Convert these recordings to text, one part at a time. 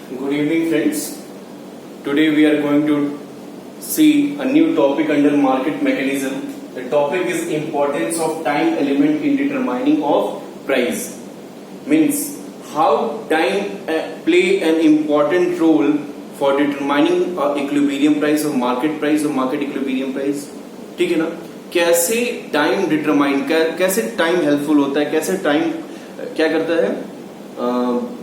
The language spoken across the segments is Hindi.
Good evening, friends. Today we are going to see a new topic under market mechanism. The topic is importance of time element in determining of price. Means how time play an important role for determining equilibrium price or market equilibrium price. ठीक है ना? कैसे टाइम डिटरमाइन, कैसे टाइम हेल्पफुल होता है, कैसे टाइम क्या करता है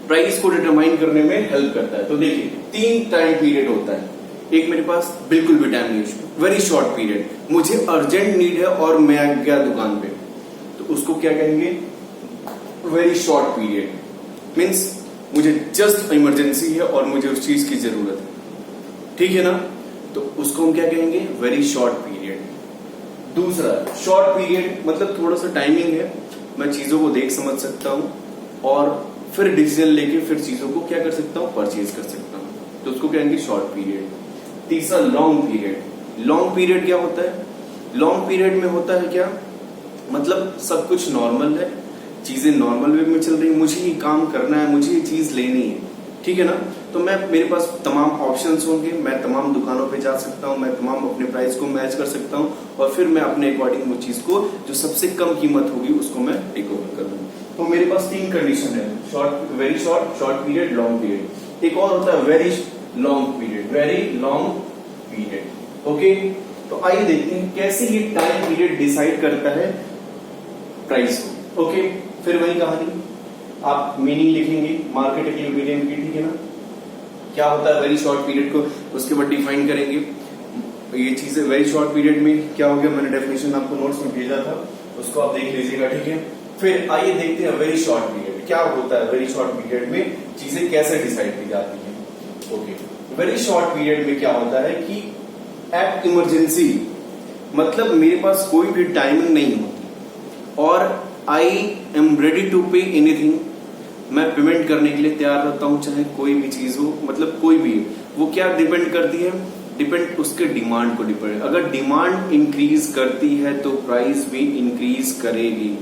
प्राइस को डिटरमाइन करने में हेल्प करता है. तो देखिए 3 टाइम पीरियड होता है. एक मेरे पास बिल्कुल भी टाइम नहीं है, वेरी शॉर्ट पीरियड, मुझे अर्जेंट नीड है और मैं गया दुकान पे, तो उसको क्या कहेंगे, वेरी शॉर्ट पीरियड. मीन्स मुझे जस्ट इमरजेंसी है और मुझे उस चीज की जरूरत है. ठीक है ना? तो उसको हम क्या कहेंगे, वेरी शॉर्ट पीरियड. दूसरा शॉर्ट पीरियड मतलब थोड़ा सा टाइमिंग है, मैं चीजों को देख समझ सकता हूं और फिर डिसीजन लेके फिर चीजों को क्या कर सकता हूं, परचेज कर सकता हूं, तो उसको कहेंगे शॉर्ट पीरियड. तीसरा लॉन्ग पीरियड. लॉन्ग पीरियड क्या होता है? लॉन्ग पीरियड में होता है क्या, मतलब सब कुछ नॉर्मल है, चीजें नॉर्मल वे में चल रही, मुझे ये काम करना है, मुझे ये चीज लेनी है. ठीक है ना? तो मेरे पास तमाम ऑप्शंस होंगे, मैं तमाम दुकानों पे जा सकता हूं, मैं तमाम अपने प्राइस को मैच कर सकता हूं और फिर मैं अपने अकॉर्डिंग वो चीज को जो सबसे कम कीमत होगी उसको मैं टेक ओवर कर लूंगा. तो मेरे पास 3 कंडीशन है, short, very short, short period, long period. एक और होता है very long period, very long period. Okay, तो आइए देखते हैं कैसे ये टाइम पीरियड डिसाइड करता है प्राइस को. ओके, फिर वही कहानी, आप मीनिंग लिखेंगे मार्केट इक्विलिब्रियम की. ठीक है ना? क्या होता है वेरी शॉर्ट पीरियड को, उसके बाद डिफाइन करेंगे ये चीजें. वेरी शॉर्ट पीरियड में क्या हो गया, मैंने डेफिनेशन आपको नोट्स में भेजा था, उसको आप देख लीजिएगा. ठीक है, फिर आइए देखते हैं वेरी शॉर्ट पीरियड क्या होता है. वेरी शॉर्ट पीरियड में चीजें कैसे डिसाइड की जाती है. ओके, वेरी शॉर्ट पीरियड में क्या होता है कि एट इमरजेंसी, मतलब मेरे पास कोई भी टाइमिंग नहीं होती और I am ready to pay anything, मैं पेमेंट करने के लिए तैयार रहता हूं, चाहे कोई भी चीज हो, मतलब कोई भी. वो क्या डिपेंड करती है, डिपेंड उसके डिमांड को डिपेंड. अगर डिमांड इंक्रीज करती है तो प्राइस भी इंक्रीज करेगी.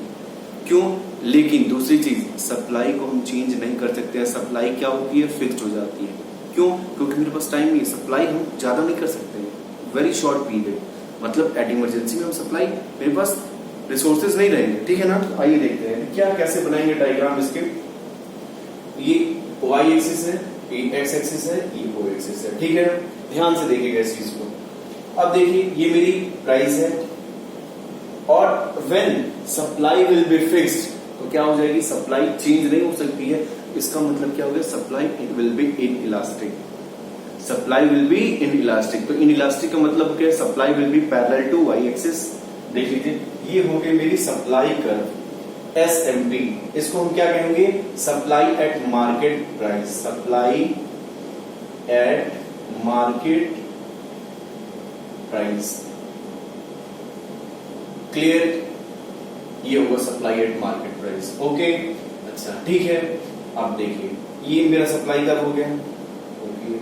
क्यों? लेकिन दूसरी चीज, सप्लाई को हम चेंज नहीं कर सकते हैं. सप्लाई क्या होती है, फिक्स्ड हो जाती है. क्यों? क्योंकि मेरे पास टाइम नहीं है, सप्लाई हम ज्यादा नहीं कर सकते. वेरी शॉर्ट पीरियड मतलब एट इमरजेंसी में हम सप्लाई, मेरे पास रिसोर्सेज नहीं रहेंगे. ठीक है ना? तो आइए देखते हैं क्या कैसे बनाएंगे डायग्राम इसके. ये वाई एक्सिस है, ये एक्स एक्सिस है, ये ओ एक्सिस है. ठीक है, ध्यान से देखिएगा इस चीज को. अब देखिए ये मेरी प्राइस है और when supply will be fixed, तो क्या हो जाएगी, सप्लाई चेंज नहीं हो सकती है. इसका मतलब क्या हो गया, supply will be inelastic. Supply will be inelastic. तो इन इलास्टिक का मतलब क्या है, supply will be parallel to Y axis. देख लीजिए ये हो गई मेरी सप्लाई कर्व SMP. इसको हम क्या कहेंगे, supply at market price. Supply at market price. Clear? ये होगा supply at market price. Okay, अच्छा ठीक है. अब देखिए ये मेरा सप्लाई कर्व हो गया. ओके,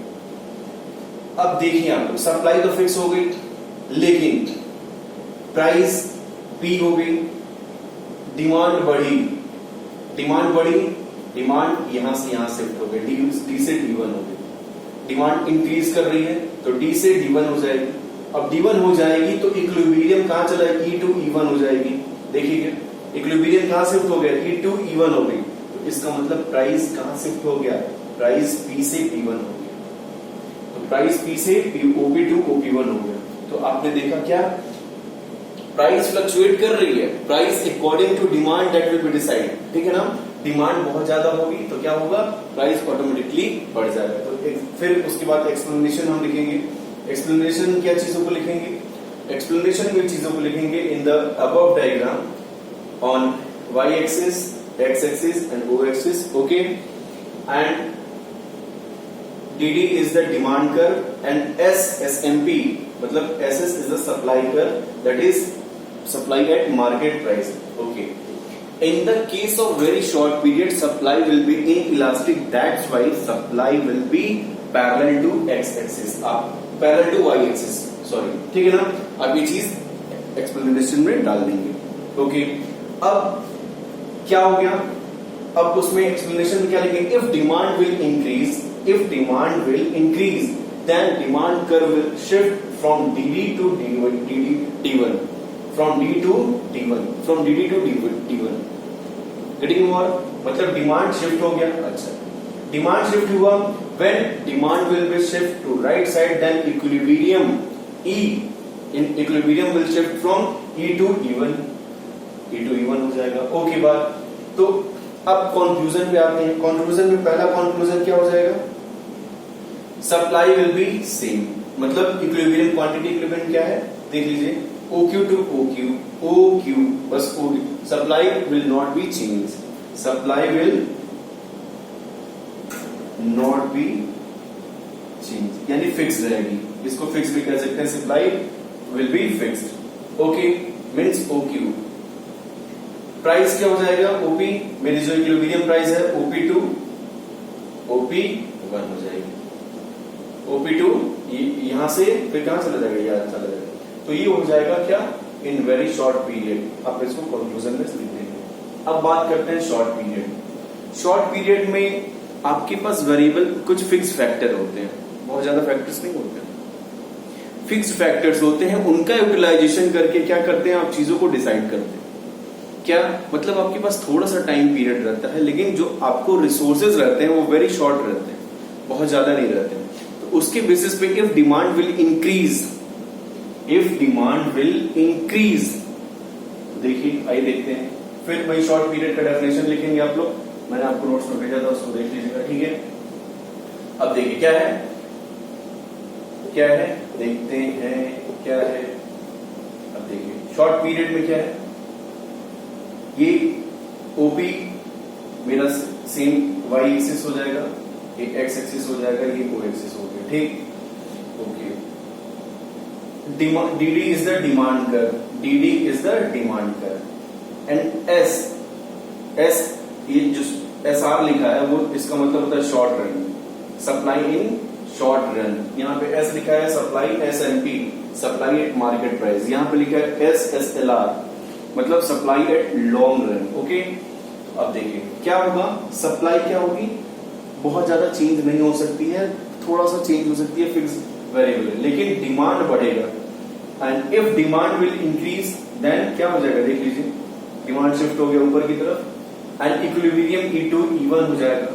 अब देखिए आप सप्लाई तो फिक्स हो गई लेकिन प्राइस P हो गई. डिमांड बढ़ी, डिमांड यहां से यहां शिफ्ट हो गई, D से D1 हो गई. डिमांड इंक्रीज कर रही है तो D से D1 हो जाएगी. अब D1 हो जाएगी तो इक्विलिब्रियम कहां चला जाएगी, E to E1 हो जाएगी. देखिए इक्विलिब्रियम कहां शिफ्ट हो गया, E to E1 हो गई. तो इसका मतलब प्राइस कहां शिफ्ट हो गया, प्राइस P से P1 हो गया. तो प्राइस P से OP to OP1 हो गया. तो आपने देखा क्या, प्राइस फ्लक्चुएट कर रही है, price according to demand that will be decide. ठीक है ना? डिमांड बहुत ज्यादा होगी तो क्या होगा, प्राइस ऑटोमेटिकली बढ़ जाएगा. तो फिर उसके बाद एक्सप्लेनेशन हम लिखेंगे. एक्सप्लेनेशन क्या चीजों को लिखेंगे, एक्सप्लेनेशन में चीजों को लिखेंगे in the above diagram on Y axis, X axis and O axis. Okay, and DD is the demand curve and SMP मतलब SS is the supply curve, that is supply at market price. Okay. In the case of very short period, supply will be inelastic. That's why supply will be parallel to x axis, parallel to y axis. Sorry, ठीक है ना? अब ये चीज एक्सप्लेनेशन में डाल देंगे. ओके, अब क्या हो गया, अब उसमें एक्सप्लेनेशन में क्या लिखेंगे, if demand will increase then demand curve will shift from dd to d1 from dd to d1 getting more, मतलब डिमांड शिफ्ट हो गया। अच्छा, डिमांड शिफ्ट हुआ, when demand will be shift to right side then equilibrium equilibrium will shift from E to E1 हो जाएगा। ओके बात, तो अब कंक्लूजन पे आते हैं। कंक्लूजन में पहला कंक्लूजन क्या हो जाएगा, सप्लाई विल बी सेम, मतलब इक्विलिब्रियम क्वांटिटी इक्विलिब्रियम क्या है देख लीजिए, OQ to OQ बस OQ, supply will not be change, supply will not be change यानी फिक्स रहेगी, इसको फिक्स भी कह सकते हैं, supply will be fixed. Okay means OQ। Price क्या हो जाएगा, OP, मेरी जो इक्विलिब्रियम प्राइस है OP2 OP1 हो जाएगी, OP2 यहां से फिर कहां चला जाएगा, यहां चला जाएगा, तो ये हो जाएगा क्या, इन वेरी शॉर्ट पीरियड। आप इसको कंक्लूजन में लिख देंगे। अब बात करते हैं शॉर्ट पीरियड। शॉर्ट पीरियड में आपके पास वेरिएबल कुछ फिक्स फैक्टर होते हैं, बहुत ज्यादा फैक्टर्स नहीं होते, फिक्स फैक्टर्स होते हैं, उनका यूटिलाइजेशन करके क्या करते हैं आप चीजों को डिसाइड करते हैं। क्या मतलब, आपके पास थोड़ा सा टाइम पीरियड रहता है, लेकिन जो आपको रिसोर्सेज रहते हैं वो वेरी शॉर्ट रहते हैं, बहुत ज्यादा नहीं रहते हैं। तो उसके बेसिस पे इफ डिमांड विल इंक्रीज, देखिए आइए देखते हैं, फिर वही शॉर्ट पीरियड का डेफिनेशन लिखेंगे आप लोग, मैंने आपको नोट्स में भेजा था, उसको देख लीजिएगा, ठीक है। अब देखिए क्या है देखते हैं क्या है। अब देखिए शॉर्ट पीरियड में क्या है, ये OP मेरा सेम y एक्सिस हो जाएगा, एक x एक्सिस हो जाएगा, ये O एक्सिस हो गया, ठीक। Okay, DD is the demand curve and S ये जो SR लिखा है वो इसका मतलब होता है short run, supply in short run. यहाँ पे S लिखा है supply SMP, supply at market price, यहाँ पे लिखा है SLR, मतलब supply at long run. Okay, अब देखिए क्या होगा, सप्लाई क्या होगी, बहुत ज्यादा चेंज नहीं हो सकती है, थोड़ा सा चेंज हो सकती है, फिक्स वेरिएबल, लेकिन डिमांड बढ़ेगा। And if demand will increase then क्या हो जाएगा, देख लीजिए डिमांड शिफ्ट हो गया ऊपर की तरफ, एंड इक्विलिब्रियम E2 E1 हो जाएगा,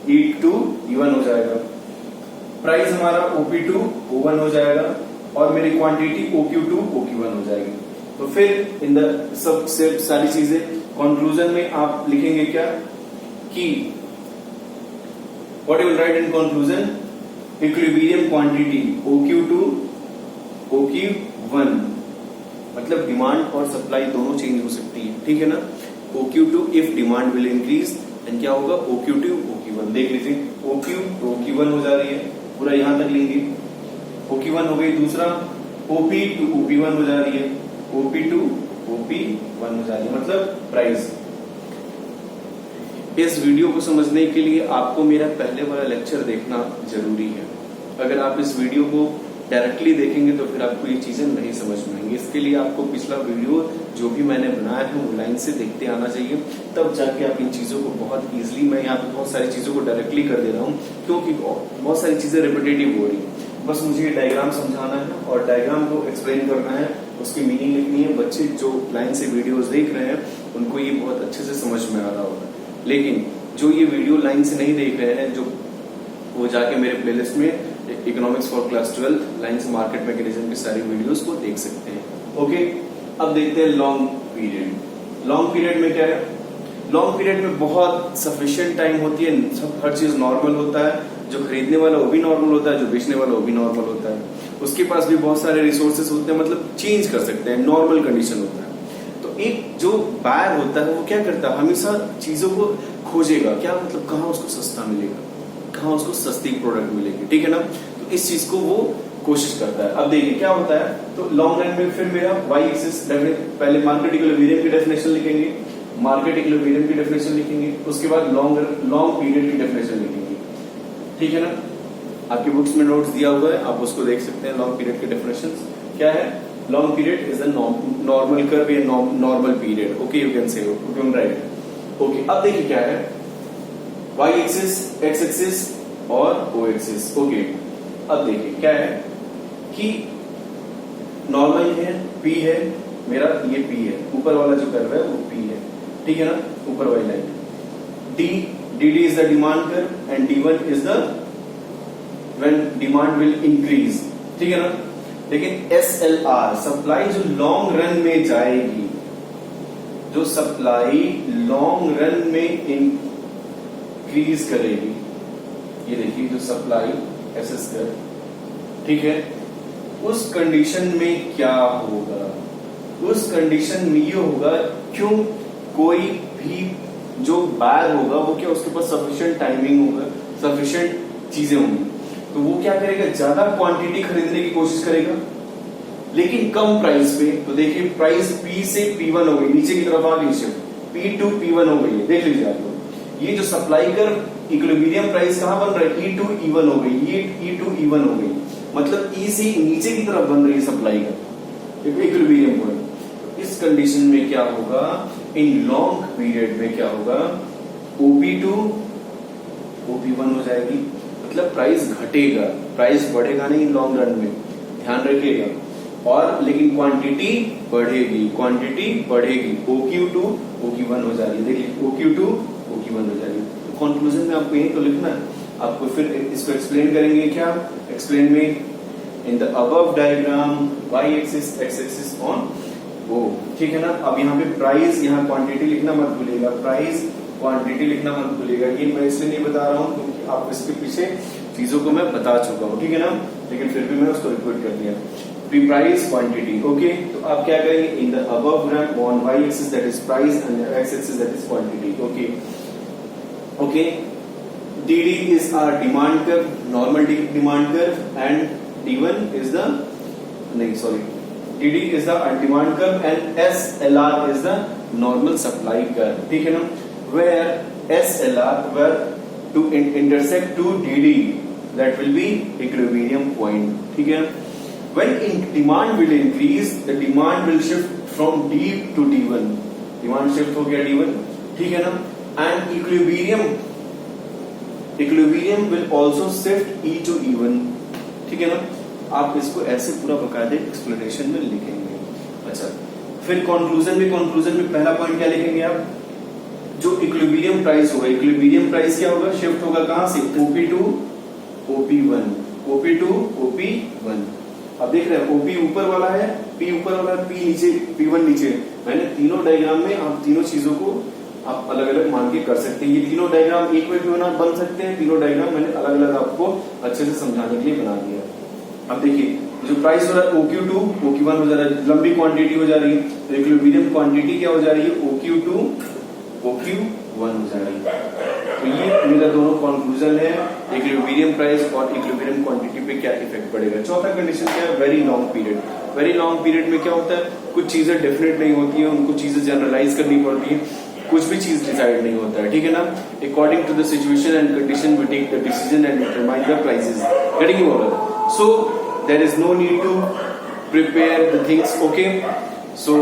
E2 E1 हो जाएगा, प्राइस हमारा OP2 O1 हो जाएगा, और मेरी क्वांटिटी OQ2 OQ1 हो जाएगी। तो फिर इन द सब सारी चीजें कंक्लूजन में आप लिखेंगे क्या कि what you will write in conclusion, equilibrium quantity OQ2 OQ1, मतलब डिमांड और सप्लाई दोनों चेंज हो सकती है, ठीक है ना। OQ2 if demand will increase and क्या होगा, OQ2 OQ1, देख लीजिए OQ तो OQ1 हो जा रही है, पूरा यहां तक लेंगे, OQ1 हो गई, दूसरा OP2 OP1 हो जा रही है, OP2 OP1 हो जा रही है, मतलब प्राइस। इस वीडियो को समझने के लिए आपको मेरा पहले वाला लेक्चर देखना जरूरी है। अगर आप इस वीडियो को डायरेक्टली देखेंगे तो फिर आपको ये चीजें नहीं समझ में आएंगी। इसके लिए आपको पिछला वीडियो जो भी मैंने बनाया है वो लाइन से देखते आना चाहिए, तब जाके आप इन चीजों को बहुत इजीली, मैं यहाँ पे बहुत सारी चीजों को डायरेक्टली कर दे रहा हूँ क्योंकि बहुत सारी चीजें रिपीटेटिव हो रही है। बस मुझे ये डायग्राम समझाना है और डायग्राम को एक्सप्लेन करना है, उसकी मीनिंग लिखनी है। बच्चे जो लाइन से वीडियोज देख रहे हैं उनको ये बहुत अच्छे से समझ में आ रहा होगा, लेकिन जो ये वीडियो लाइन से नहीं देख रहे हैं, जो वो जाके मेरे प्लेलिस्ट में इकोनॉमिक्स फॉर क्लास 12 लाइन से मार्केट मैकेनिज्म की सारी वीडियोस को देख सकते हैं। ओके, अब देखते हैं लॉन्ग पीरियड। लॉन्ग पीरियड में क्या है, लॉन्ग पीरियड में बहुत सफिशिएंट टाइम होती है, सब हर चीज नॉर्मल होता है, जो खरीदने वाला वो भी नॉर्मल होता है, जो बेचने वाला वो भी नॉर्मल होता है, उसके पास भी बहुत सारे रिसोर्सेज होते हैं, मतलब चेंज कर सकते हैं, नॉर्मल कंडीशन होता है। तो एक जो बायर होता है वो क्या करता है, हमेशा चीजों को खोजेगा, क्या मतलब कहाँ उसको सस्ता मिलेगा, कहाँ उसको सस्ती प्रोडक्ट मिलेगी, ठीक है ना। तो इस चीज को वो कोशिश करता है। अब देखिए क्या होता है, तो लॉन्ग रन में फिर मेरा वाई एक्सिस, पहले मार्केट इक्विलिब्रियम की डेफिनेशन लिखेंगे, मार्केट इक्विलिब्रियम की डेफिनेशन लिखेंगे, उसके बाद लॉन्ग पीरियड की डेफिनेशन लिखेंगे, ठीक है ना। आपकी बुक्स में नोट्स दिया हुआ है, आप उसको देख सकते हैं। लॉन्ग पीरियड की डेफिनेशन क्या है, long period is a normal curve या normal period, okay you can say, you can write. Okay, अब देखिए क्या है, y एक्सिस, x एक्सिस और o एक्सिस। ओके, अब देखिए क्या है कि नॉर्मल है, p है मेरा, ये p है, ऊपर वाला जो कर्व है वो p है, ठीक है ना, ऊपर वाली line. dd is the demand curve and d1 is the when demand will increase, ठीक है ना। लेकिन SLR सप्लाई जो लॉन्ग रन में जाएगी, जो सप्लाई लॉन्ग रन में इंक्रीज करेगी, ये देखिए जो सप्लाई एसएस कर, ठीक है, उस कंडीशन में क्या होगा, उस कंडीशन में ये होगा क्यों, कोई भी जो बायर होगा वो क्या, उसके पास सफिशिएंट टाइमिंग होगा, सफिशिएंट चीजें होंगी, तो वो क्या करेगा, ज्यादा क्वांटिटी खरीदने की कोशिश करेगा लेकिन कम प्राइस पे। तो देखिए प्राइस P से P1 हो गई, नीचे की तरफ आ गई शिफ्ट, P to P1 हो गई है, देख लीजिए आप लोग। ये जो सप्लाई कर इक्विलिब्रियम प्राइस कहां बन रहा है, E to E1 हो गई, ये E to E1 हो गई, मतलब E से नीचे की तरफ बन रही है सप्लाई का इक्विलिब्रियम पॉइंट। इस कंडीशन में क्या होगा, इन लॉन्ग पीरियड में क्या होगा, OP to OP1 हो जाएगी, मतलब प्राइस घटेगा, प्राइस बढ़ेगा नहीं लॉन्ग रन में, ध्यान रखिएगा। और लेकिन क्वांटिटी बढ़ेगी, क्वांटिटी बढ़ेगी, OQ to OQ1 हो जा रही है, देखिए OQ to OQ1 हो जा रही है। तो कंक्लूजन में आपको यही तो लिखना है, आपको फिर इसको एक्सप्लेन करेंगे, क्या एक्सप्लेन में, इन the above diagram y axis x axis on O, ठीक है ना। अब यहाँ पे प्राइस, यहाँ क्वांटिटी लिखना मत भूलिएगा, प्राइस क्वांटिटी लिखना मत भूलिएगा, ये मैं इसलिए नहीं बता रहा हूँ क्योंकि आप इसके पीछे चीजों को मैं बता चुका हूँ, ठीक है ना, लेकिन फिर भी मैं उसको रिपीट कर दिया। प्राइस क्वांटिटी, ओके, तो आप क्या करेंगे, इन the above graph on y axis that is price and x axis that is quantity, okay okay. dd is our demand curve, normal demand curve, and d1 is the dd is the demand curve and SLR is the normal supply curve, ठीक है ना। where SLR where to intersect to dd, that will be equilibrium point, ठीक है। when demand will increase, the demand will shift from D to D1, demand shift हो गया D1, ठीक है ना, and equilibrium will also shift E to E1, ठीक है ना। आप इसको ऐसे पूरा बकायदे एक्सप्लेनेशन में लिखेंगे। अच्छा, फिर कंक्लूजन में पहला पॉइंट क्या लिखेंगे आप, जो इक्विलिब्रियम प्राइस होगा, इक्विलिब्रियम प्राइस क्या होगा, शिफ्ट होगा कहां से, OP to OP1, OP to OP1। अब देख रहे हैं OP ऊपर वाला है, P ऊपर वाला है, P नीचे, P1 नीचे। मैंने तीनों डायग्राम में आप तीनों चीजों को आप अलग अलग मान के कर सकते हैं। ये तीनों डायग्राम एक में भी बन सकते हैं, तीनों डायग्राम मैंने अलग अलग आपको अच्छे से समझाने के लिए बना दिया। अब देखिए जो प्राइस हो रहा है OQ to OQ1 हो जा रहा है, लंबी क्वांटिटी हो जा रही है, तो इक्विलिब्रियम क्वांटिटी क्या हो जा रही है, OQ to OQ1 हो जा रही है। तो ये मेरा दोनों कंक्लूजन है, इक्विलिब्रियम प्राइस और इक्विलिब्रियम क्वांटिटी पे क्या इफेक्ट पड़ेगा। चौथा कंडीशन क्या है, very long period. Very long period में क्या होता है, कुछ चीजें डेफिनेट नहीं होती है, उनको चीजें जनरलाइज करनी पड़ती है, कुछ भी चीज डिसाइड नहीं होता है, ठीक है ना। According to the situation and condition we take the decision and determine the prices, getting you order. So there is no need to prepare the things, okay. So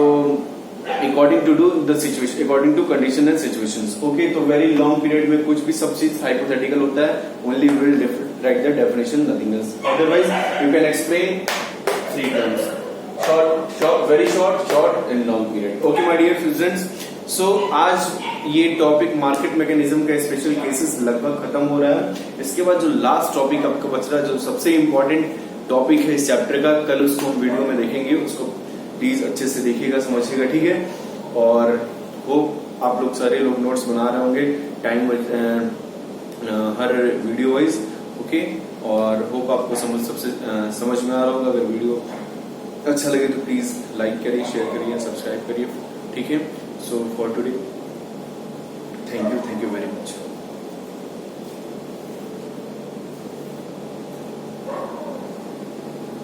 according to do the situation, according to condition and situations, okay। तो very long period में कुछ भी सब चीज hypothetical होता है, only we will write the definition, nothing else, otherwise you can explain 3 terms, short, very short and long period, okay my dear students। so आज ये टॉपिक मार्केट मैकेनिज्म का स्पेशल केसेस लगभग खत्म हो रहा है। इसके बाद जो लास्ट टॉपिक आपका बच रहा है, जो सबसे इंपॉर्टेंट टॉपिक है इस चैप्टर का, कल उसको हम वीडियो में देखेंगे, उसको प्लीज अच्छे से देखिएगा, समझिएगा, ठीक है। और होप आप लोग सारे लोग नोट्स बना रहे होंगे टाइम हर वीडियो वाइज, ओके। और होप आपको समझ में आ रहा होगा। अगर वीडियो अच्छा लगे तो प्लीज लाइक करिए, शेयर करिए, सब्सक्राइब करिए, ठीक है। So for today thank you very much.